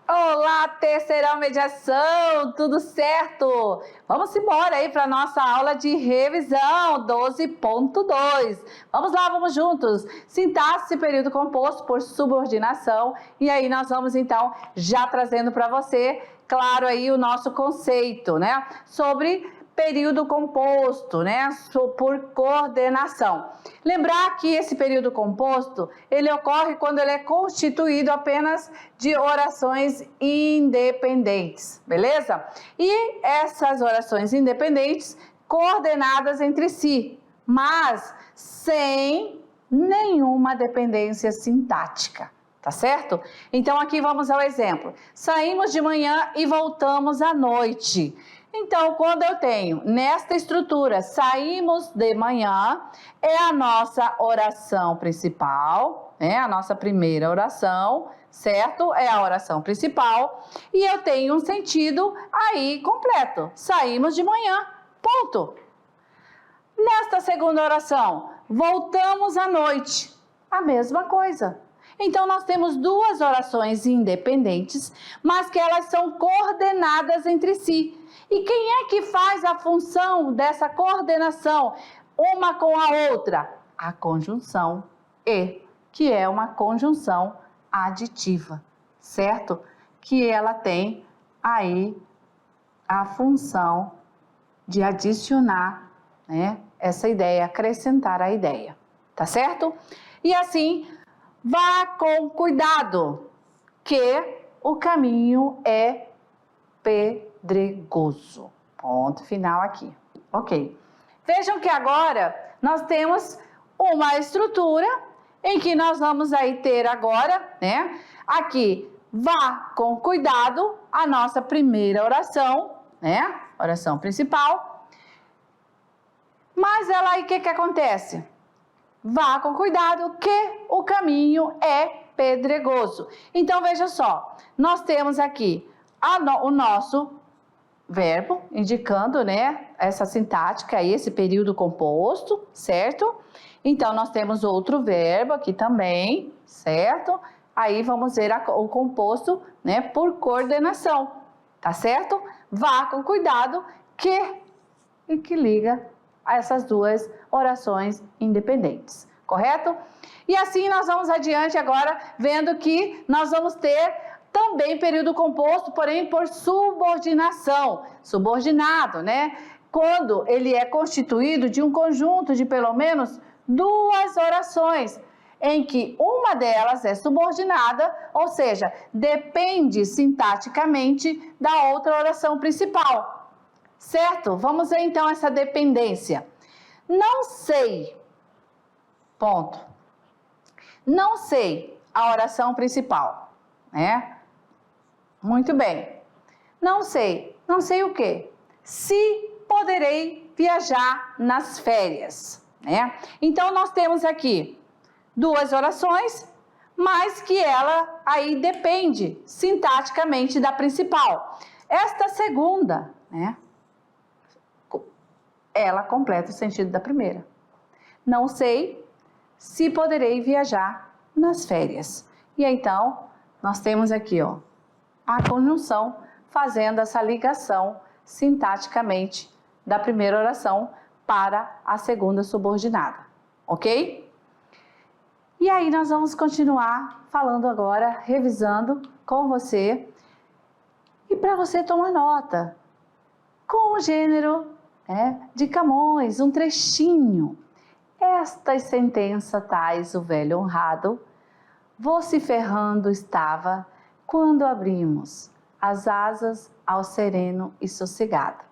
Olá, terceirão mediação, tudo certo? Vamos embora aí para nossa aula de revisão 12.2. Vamos lá, vamos juntos. Sintaxe, período composto por subordinação. E aí nós vamos então já trazendo para você, claro, aí o nosso conceito, né? Sobre período composto, né, por coordenação. Lembrar que esse período composto, ele ocorre quando ele é constituído apenas de orações independentes, beleza? E essas orações independentes coordenadas entre si, mas sem nenhuma dependência sintática. Tá certo? Então aqui vamos ao exemplo. Saímos de manhã e voltamos à noite. Então, quando eu tenho nesta estrutura, saímos de manhã, é a nossa oração principal, né? A nossa primeira oração, certo? É a oração principal. E eu tenho um sentido aí completo. Saímos de manhã, ponto. Nesta segunda oração, voltamos à noite. A mesma coisa. Então, nós temos duas orações independentes, mas que elas são coordenadas entre si. E quem é que faz a função dessa coordenação uma com a outra? A conjunção e, que é uma conjunção aditiva, certo? Que ela tem aí a função de adicionar, né, essa ideia, acrescentar a ideia, tá certo? E assim, vá com cuidado, que o caminho é pedregoso. Ponto final aqui. Ok. Vejam que agora nós temos uma estrutura em que nós vamos aí ter agora, né? Aqui, vá com cuidado, a nossa primeira oração, né? Oração principal. Mas ela aí, o que acontece? Vá com cuidado que o caminho é pedregoso. Então, veja só, nós temos aqui o nosso verbo, indicando, né, essa sintática aí, esse período composto, certo? Então, nós temos outro verbo aqui também, certo? Aí, vamos ver o composto, né, por coordenação, tá certo? Vá com cuidado que liga a essas duas orações independentes, correto? E assim nós vamos adiante agora, vendo que nós vamos ter também período composto, porém por subordinação, subordinado, né? Quando ele é constituído de um conjunto de pelo menos duas orações, em que uma delas é subordinada, ou seja, depende sintaticamente da outra oração principal. Certo? Vamos ver então essa dependência. Não sei, ponto. Não sei a oração principal, né? Muito bem. Não sei o quê? Se poderei viajar nas férias, né? Então, nós temos aqui duas orações, mas que ela aí depende sintaticamente da principal. Esta segunda, né? Ela completa o sentido da primeira. Não sei se poderei viajar nas férias. E então, nós temos aqui, ó, a conjunção fazendo essa ligação sintaticamente da primeira oração para a segunda subordinada, ok? E aí nós vamos continuar falando agora, revisando com você. E para você tomar nota, com o gênero de Camões, um trechinho. Estas sentenças tais o velho honrado, vociferando estava, quando abrimos as asas ao sereno e sossegado.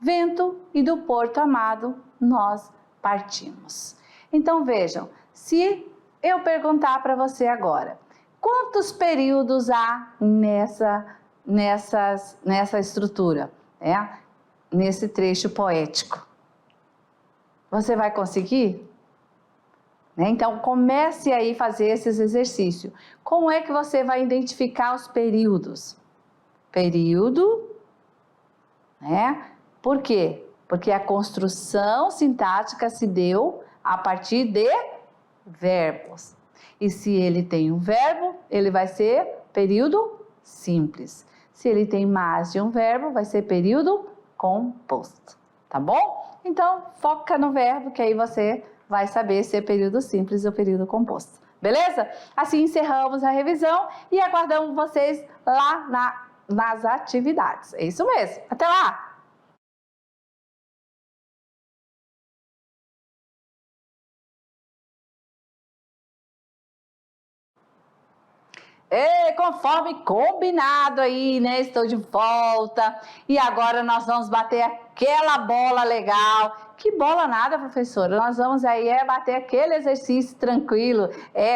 Vento e do porto amado nós partimos. Então vejam, se eu perguntar para você agora, quantos períodos há nessa estrutura, nesse trecho poético? Você vai conseguir? Então, comece aí a fazer esses exercícios. Como é que você vai identificar os períodos? Período, Por quê? Porque a construção sintática se deu a partir de verbos. E se ele tem um verbo, ele vai ser período simples. Se ele tem mais de um verbo, vai ser período composto, tá bom? Então, foca no verbo, que aí você vai saber se é período simples ou período composto. Beleza? Assim encerramos a revisão e aguardamos vocês lá nas atividades. É isso mesmo. Até lá! E conforme combinado aí, né? Estou de volta. E agora nós vamos bater aquela bola legal. Que bola nada, professora. Nós vamos aí bater aquele exercício tranquilo.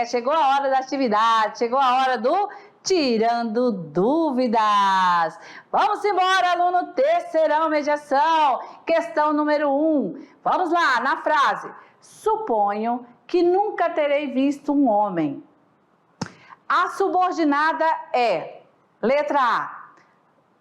Chegou a hora da atividade, chegou a hora do Tirando Dúvidas. Vamos embora, aluno terceirão mediação. Questão número 1. Vamos lá, na frase. Suponho que nunca terei visto um homem. A subordinada é, letra A,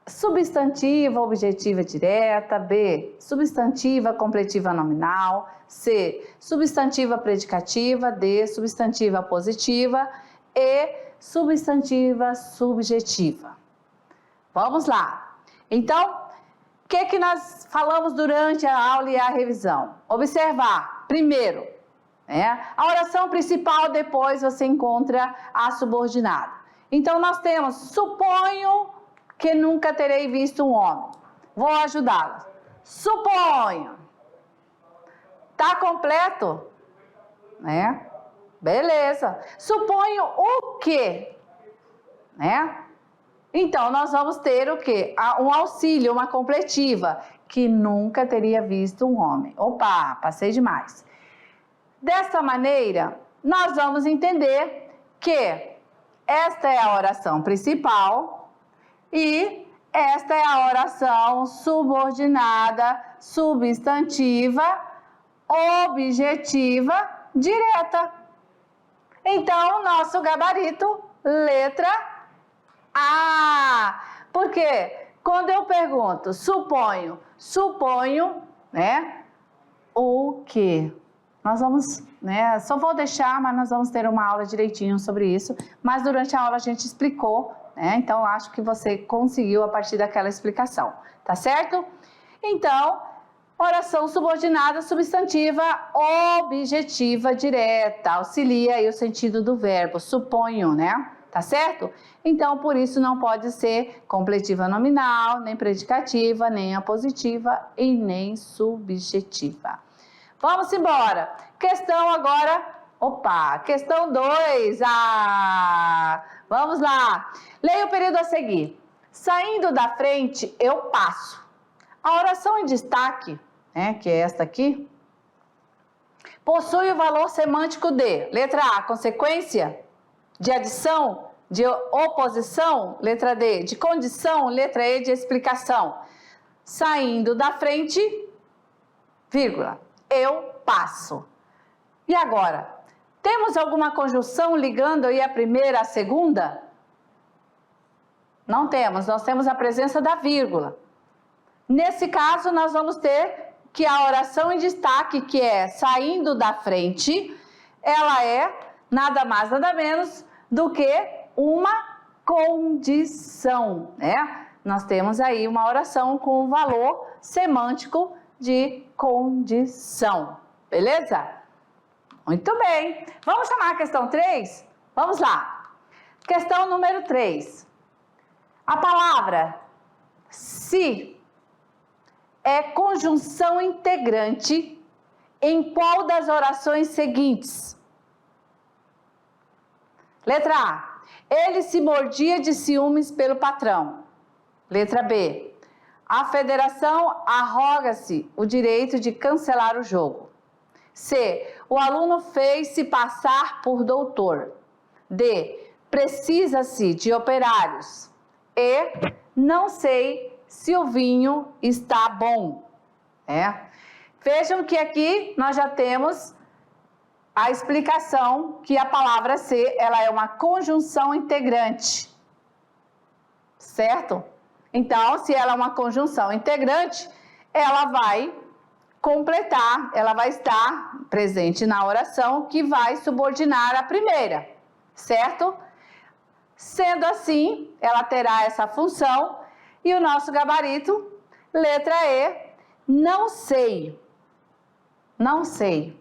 substantiva objetiva direta, B, substantiva completiva nominal, C, substantiva predicativa, D, substantiva positiva, E, substantiva subjetiva. Vamos lá. Então, o que nós falamos durante a aula e a revisão? Observar, primeiro, a oração principal, depois você encontra a subordinada. Então, nós temos, suponho que nunca terei visto um homem. Vou ajudá-los. Suponho. Tá completo? Beleza. Suponho o quê? Então, nós vamos ter o quê? Um auxílio, uma completiva. Que nunca teria visto um homem. Opa, passei demais. Desta maneira, nós vamos entender que esta é a oração principal e esta é a oração subordinada, substantiva, objetiva, direta. Então, nosso gabarito, letra A. Porque quando eu pergunto, suponho, o quê? Nós vamos, só vou deixar, mas nós vamos ter uma aula direitinho sobre isso. Mas durante a aula a gente explicou, então acho que você conseguiu a partir daquela explicação, tá certo? Então, oração subordinada, substantiva, objetiva, direta, auxilia aí o sentido do verbo, suponho, tá certo? Então, por isso não pode ser completiva nominal, nem predicativa, nem apositiva e nem subjetiva. Vamos embora. Questão agora, questão 2. Vamos lá. Leia o período a seguir. Saindo da frente, eu passo. A oração em destaque, que é esta aqui, possui o valor semântico de, letra A, consequência, de adição, de oposição, letra D, de condição, letra E, de explicação. Saindo da frente, vírgula. Eu passo. E agora? Temos alguma conjunção ligando aí a primeira à segunda? Não temos, nós temos a presença da vírgula. Nesse caso, nós vamos ter que a oração em destaque, que é saindo da frente, ela é nada mais, nada menos do que uma condição, Nós temos aí uma oração com o valor semântico de condição, beleza? Muito bem. Vamos chamar a questão 3? Vamos lá. Questão número 3. A palavra se é conjunção integrante em qual das orações seguintes? Letra A. Ele se mordia de ciúmes pelo patrão. Letra B. A federação arroga-se o direito de cancelar o jogo. C. O aluno fez-se passar por doutor. D. Precisa-se de operários. E. Não sei se o vinho está bom. Vejam que aqui nós já temos a explicação que a palavra ser, ela é uma conjunção integrante. Certo? Então, se ela é uma conjunção integrante, ela vai completar, ela vai estar presente na oração que vai subordinar a primeira, certo? Sendo assim, ela terá essa função e o nosso gabarito, letra E, não sei. Não sei.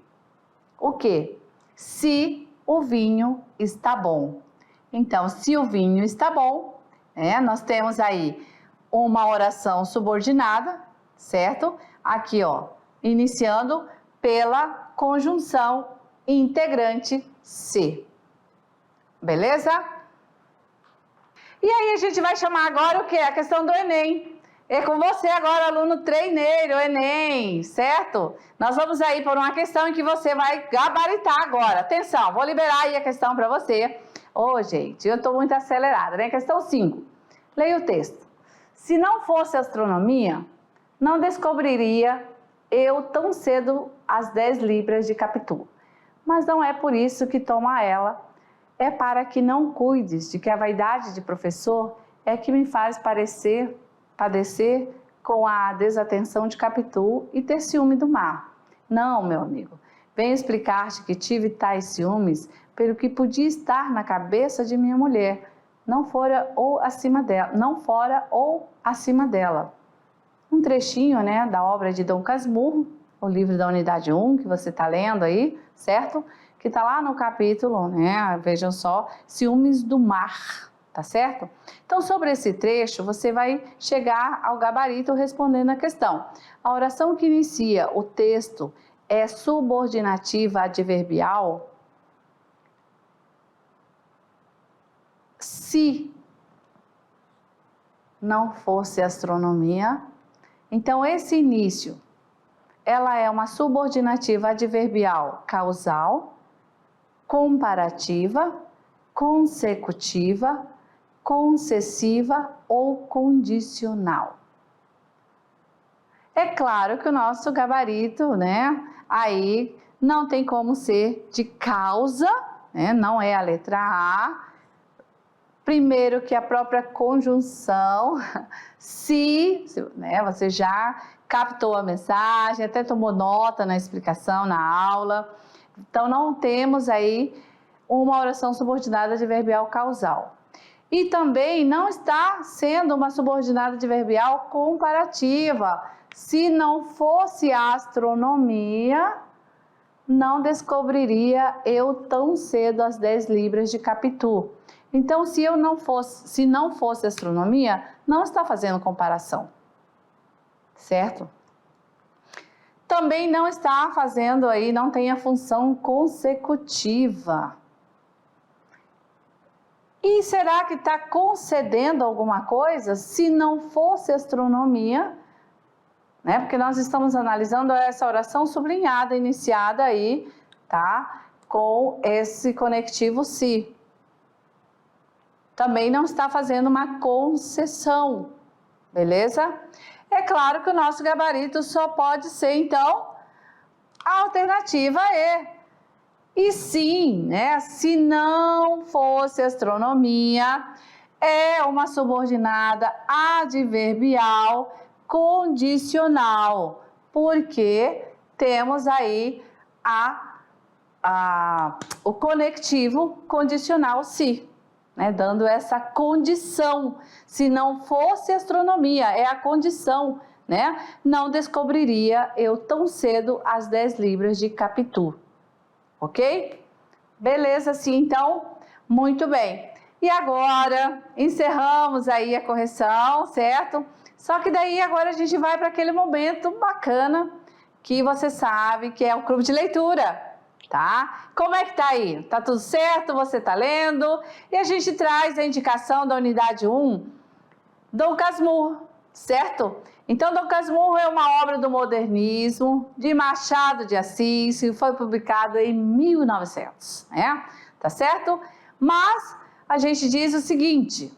O quê? Se o vinho está bom. Então, se o vinho está bom, nós temos aí uma oração subordinada, certo? Aqui, ó, iniciando pela conjunção integrante se. Beleza? E aí a gente vai chamar agora o quê? A questão do Enem. É com você agora, aluno treineiro, Enem, certo? Nós vamos aí por uma questão em que você vai gabaritar agora. Atenção, vou liberar aí a questão para você. Ô, gente, eu estou muito acelerada, né? Questão 5. Leia o texto. Se não fosse astronomia, não descobriria eu tão cedo as 10 libras de Capitu. Mas não é por isso que toma ela. É para que não cuides de que a vaidade de professor é que me faz padecer com a desatenção de Capitu e ter ciúme do mar. Não, meu amigo, venho explicar-te que tive tais ciúmes pelo que podia estar na cabeça de minha mulher, não fora ou acima dela. Um trechinho, né, da obra de Dom Casmurro, o livro da unidade 1, que você está lendo aí, certo? Que está lá no capítulo, né, vejam só, ciúmes do mar, tá certo? Então, sobre esse trecho, você vai chegar ao gabarito respondendo a questão. A oração que inicia o texto é subordinativa adverbial? Se não fosse astronomia, então esse início, ela é uma subordinativa adverbial causal, comparativa, consecutiva, concessiva ou condicional. É claro que o nosso gabarito, né, aí não tem como ser de causa, né, não é a letra A. Primeiro que a própria conjunção, se, né, você já captou a mensagem, até tomou nota na explicação, na aula. Então, não temos aí uma oração subordinada adverbial causal. E também não está sendo uma subordinada adverbial comparativa. Se não fosse a astronomia, não descobriria eu tão cedo as 10 libras de Capitu. Então, se não fosse astronomia, não está fazendo comparação, certo? Também não está fazendo aí, não tem a função consecutiva. E será que está concedendo alguma coisa? Se não fosse astronomia, né? Porque nós estamos analisando essa oração sublinhada, iniciada aí, tá? Com esse conectivo se. Também não está fazendo uma concessão, beleza? É claro que o nosso gabarito só pode ser, então, a alternativa E. E sim, né? Se não fosse astronomia, é uma subordinada adverbial condicional, porque temos aí o conectivo condicional se. Né, dando essa condição, se não fosse astronomia, é a condição, né? Não descobriria eu tão cedo as 10 libras de Capitu, ok? Beleza, sim, então, muito bem. E agora, encerramos aí a correção, certo? Só que daí agora a gente vai para aquele momento bacana, que você sabe que é o clube de leitura. Tá? Como é que tá aí? Tá tudo certo? Você tá lendo? E a gente traz a indicação da unidade 1, Dom Casmurro, certo? Então, Dom Casmurro é uma obra do modernismo de Machado de Assis, que foi publicado em 1900, né? Tá certo? Mas a gente diz o seguinte,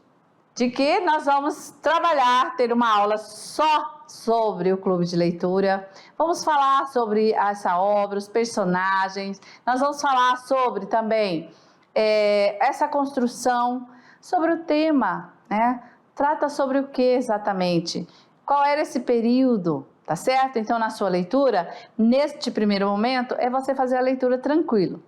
de que nós vamos ter uma aula só sobre o clube de leitura, vamos falar sobre essa obra, os personagens, nós vamos falar sobre também essa construção, sobre o tema, né? Trata sobre o que exatamente? Qual era esse período, tá certo? Então, na sua leitura, neste primeiro momento, é você fazer a leitura tranquilo,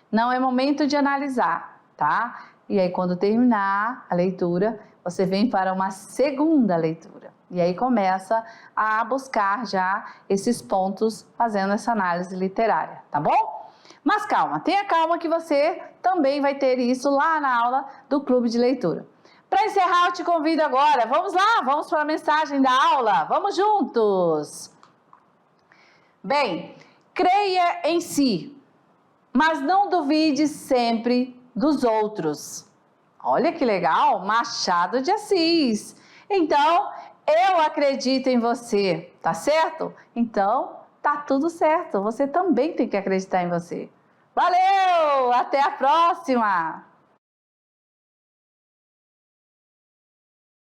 não é momento de analisar, tá? E aí, quando terminar a leitura, você vem para uma segunda leitura. E aí começa a buscar já esses pontos fazendo essa análise literária, tá bom? Mas calma, tenha calma que você também vai ter isso lá na aula do Clube de Leitura. Para encerrar, eu te convido agora, vamos lá, vamos para a mensagem da aula, vamos juntos! Bem, creia em si, mas não duvide sempre dos outros. Olha que legal, Machado de Assis. Então, eu acredito em você, tá certo? Então, tá tudo certo, você também tem que acreditar em você. Valeu, até a próxima!